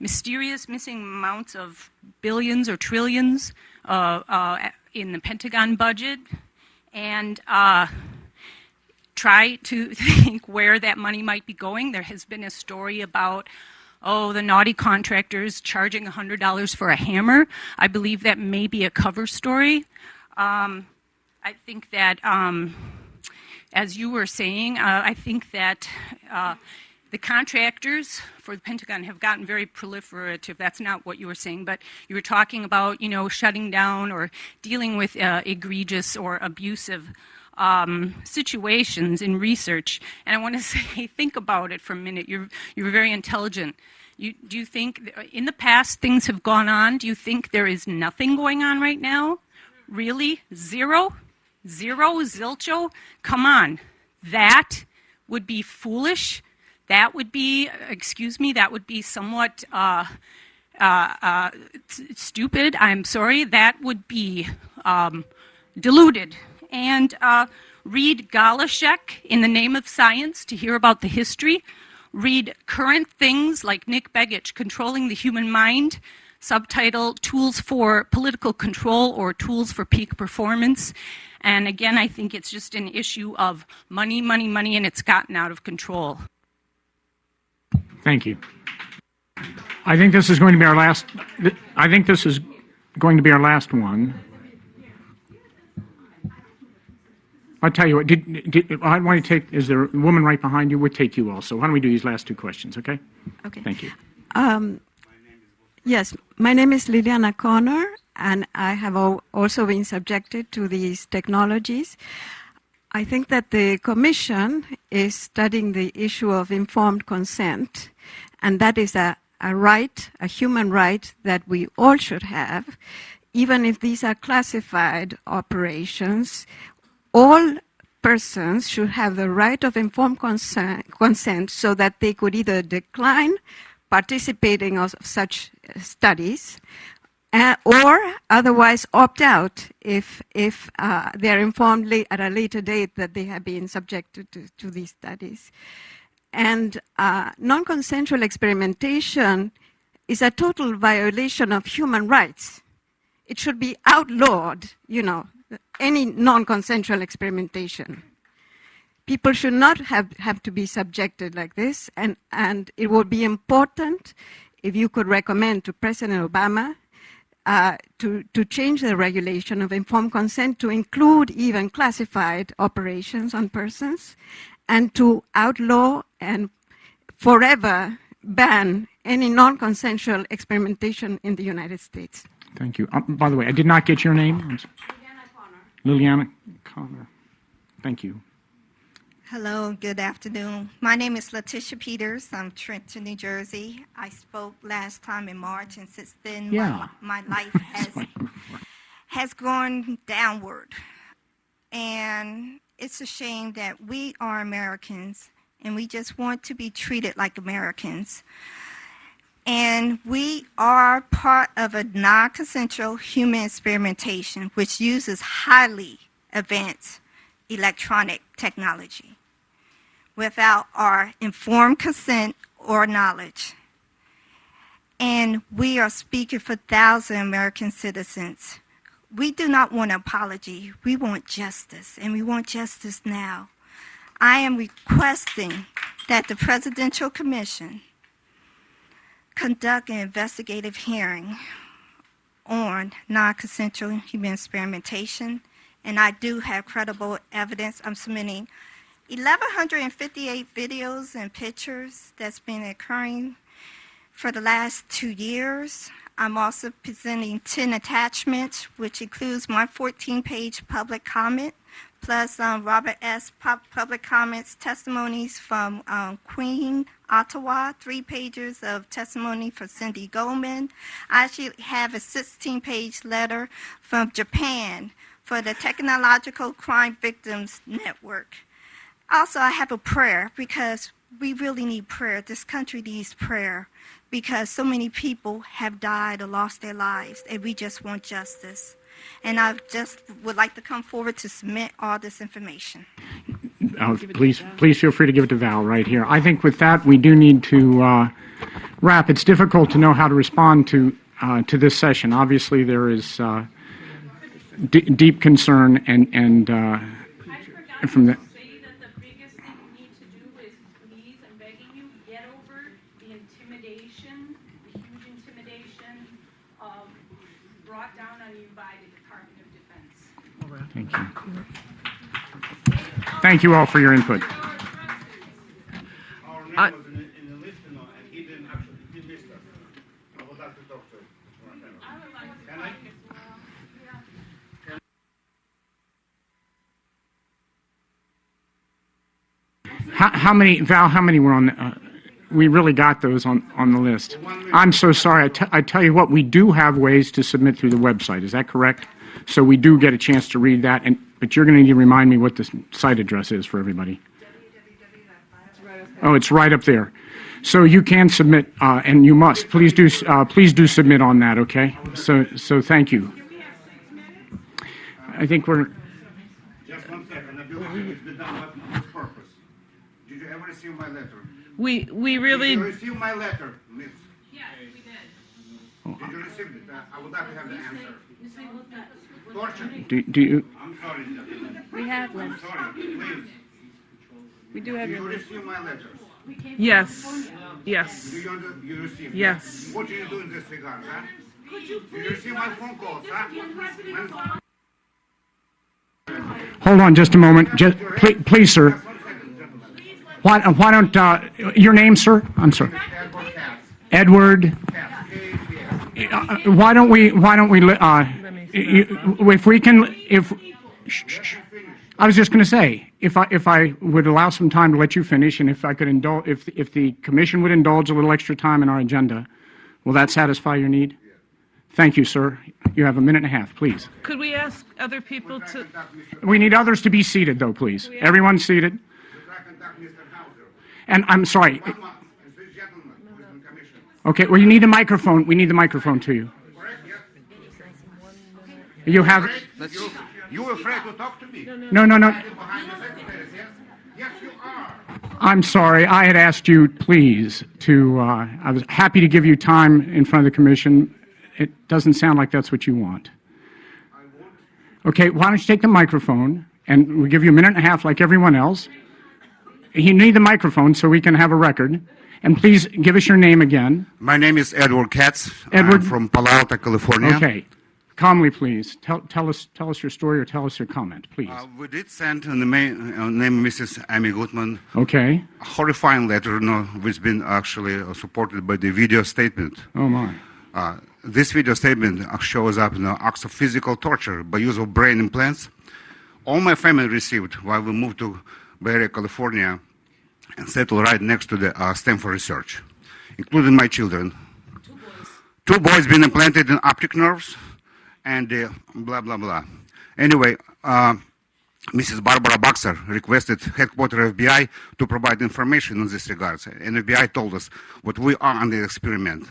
mysterious missing amounts of billions or trillions in the Pentagon budget, and try to think where that money might be going. There has been a story about, the naughty contractors charging $100 for a hammer. I believe that may be a cover story. I think that, as you were saying, I think that the contractors for the Pentagon have gotten very proliferative. That's not what you were saying, but you were talking about, shutting down or dealing with egregious or abusive situations in research. And I want to say, think about it for a minute. You're very intelligent. Do you think in the past things have gone on? Do you think there is nothing going on right now? Really? Zero? Zilcho? Come on. That would be foolish. That would be, that would be somewhat stupid. I'm sorry. That would be deluded. And read Galashek, In the Name of Science, to hear about the history. Read current things like Nick Begich, Controlling the Human Mind, subtitle Tools for Political Control or Tools for Peak Performance. And again, I think it's just an issue of money, and it's gotten out of control. Thank you. I think this is going to be our last one. I'll tell you what, I want to take, is there a woman right behind you? We'll take you also. Why don't we do these last two questions, okay? Okay. Thank you. Yes, my name is Liliana Connor, and I have also been subjected to these technologies. I think that the Commission is studying the issue of informed consent, and that is a right, a human right that we all should have, even if these are classified operations. All persons should have the right of informed consent so that they could either decline participating of such studies or otherwise opt out if they're informed at a later date that they have been subjected to these studies. And non-consensual experimentation is a total violation of human rights. It should be outlawed, any non-consensual experimentation. People should not have to be subjected like this, and it would be important if you could recommend to President Obama to change the regulation of informed consent to include even classified operations on persons, and to outlaw and forever ban any non-consensual experimentation in the United States. Thank you. By the way, I did not get your name. Liliana Connor. Thank you. Hello, good afternoon. My name is Letitia Peters. I'm Trenton, New Jersey. I spoke last time in March, and since then my life has gone downward. And it's a shame that we are Americans, and we just want to be treated like Americans. And we are part of a non-consensual human experimentation, which uses highly advanced electronic technology without our informed consent or knowledge. And we are speaking for thousands of American citizens. We do not want an apology. We want justice, and we want justice now. I am requesting that the Presidential Commission conduct an investigative hearing on non-consensual human experimentation, and I do have credible evidence. I'm submitting 1,158 videos and pictures that's been occurring for the last 2 years. I'm also presenting 10 attachments, which includes my 14-page public comment, plus Robert S. public comments, testimonies from Queen Ottawa, 3 pages of testimony for Cindy Goldman. I actually have a 16-page letter from Japan for the Technological Crime Victims Network. Also, I have a prayer, because we really need prayer. This country needs prayer, because so many people have died or lost their lives, and we just want justice. And I just would like to come forward to submit all this information. Please feel free to give it to Val right here. I think with that, we do need to Rap, it's difficult to know how to respond to this session. Obviously, there is deep concern and from the. Say that the biggest thing you need to do is please, I'm begging you, get over the intimidation, the huge intimidation brought down on you by the Department of Defense. Thank you. Thank you all for your input. Our name was in the list, and he didn't actually, he missed us. I would like to talk to him. Can I? How many, Val, how many were on, we really got those on the list. I'm so sorry. I tell you what, we do have ways to submit through the website. Is that correct? So we do get a chance to read that, but you're going to need to remind me what the site address is for everybody. Oh, it's right up there. So you can submit, and you must. Please do submit on that, okay? So thank you. I think we're. Just 1 second. I believe it's been done with purpose. Did you ever receive my letter? We really. Did you receive my letter, Miss? Yes, we did. Did you receive it? I would like to have the answer. Torture. Do you? I'm sorry. We have I'm letters. sorry. Please. We do have Did you your. receive my letter? Yes. Yes. Do you receive? Yes. What do you do in this regard, huh? Did you receive my phone calls, huh? Hold on just a moment. Please, sir. Just 1 second, gentlemen. Why don't, your name, sir? I'm sorry. Edward Katz. Edward. Katz. K-A-T-S. Why don't we, if we can, I was just going to say, if I would allow some time to let you finish, and if I could indulge, if the commission would indulge a little extra time in our agenda, will that satisfy your need? Thank you, sir. You have 1.5 minutes, please. Could we ask other people to? We need others to be seated, though, please. Everyone seated. And I'm sorry. Okay, well, you need a microphone. We need the microphone to you. You have. You afraid to talk to me? No. Behind the secretaries, yes? Yes, you are. I'm sorry. I had asked you, please, to. I was happy to give you time in front of the commission. It doesn't sound like that's what you want. Okay, why don't you take the microphone, and we'll give you 1.5 minutes like everyone else. You need the microphone so we can have a record. And please give us your name again. My name is Edward Katz. Edward? I'm from Palo Alto, California. Okay. Calmly, please. Tell us your story or tell us your comment, please. We did send the name Mrs. Amy Goodman Okay. a horrifying letter, which been actually supported by the video statement. Oh, my. This video statement shows up acts of physical torture by use of brain implants. All my family received while we moved to Bay Area, California, and settled right next to the Stanford research, including my children. Two boys been implanted in optic nerves, and blah, blah, blah. Anyway, Mrs. Barbara Boxer requested headquarters FBI to provide information in this regard, and FBI told us what we are on the experiment.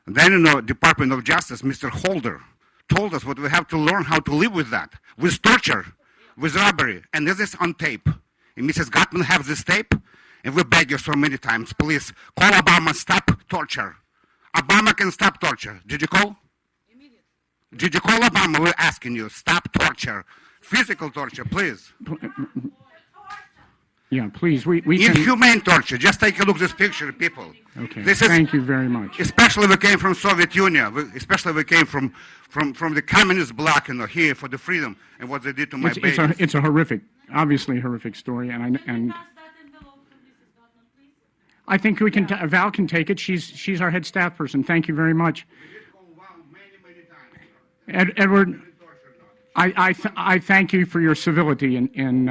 Then, Department of Justice, Mr. Holder, told us what we have to learn how to live with that, with torture, with robbery, and this is on tape. And Mrs. Gottman has this tape, and we beg you so many times, please, call Obama, stop torture. Obama can stop torture. Did you call? Immediately. Did you call Obama? We're asking you, stop torture. Physical torture, please. Yeah, please, we can. Inhumane torture. Just take a look at this picture, people. Okay, This is, thank you very much. especially we came from Soviet Union. Especially we came from the communist bloc, here for the freedom and what they did to my babies. It's a horrific, obviously horrific story, and I think we can. Val can take it. She's our head staff person. Thank you very much. Edward, I thank you for your civility in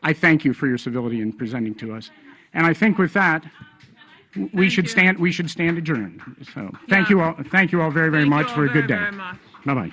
I thank you for your civility in presenting to us, and I think with that we should stand adjourned. So thank you all very much for a good day. Very much. Bye bye.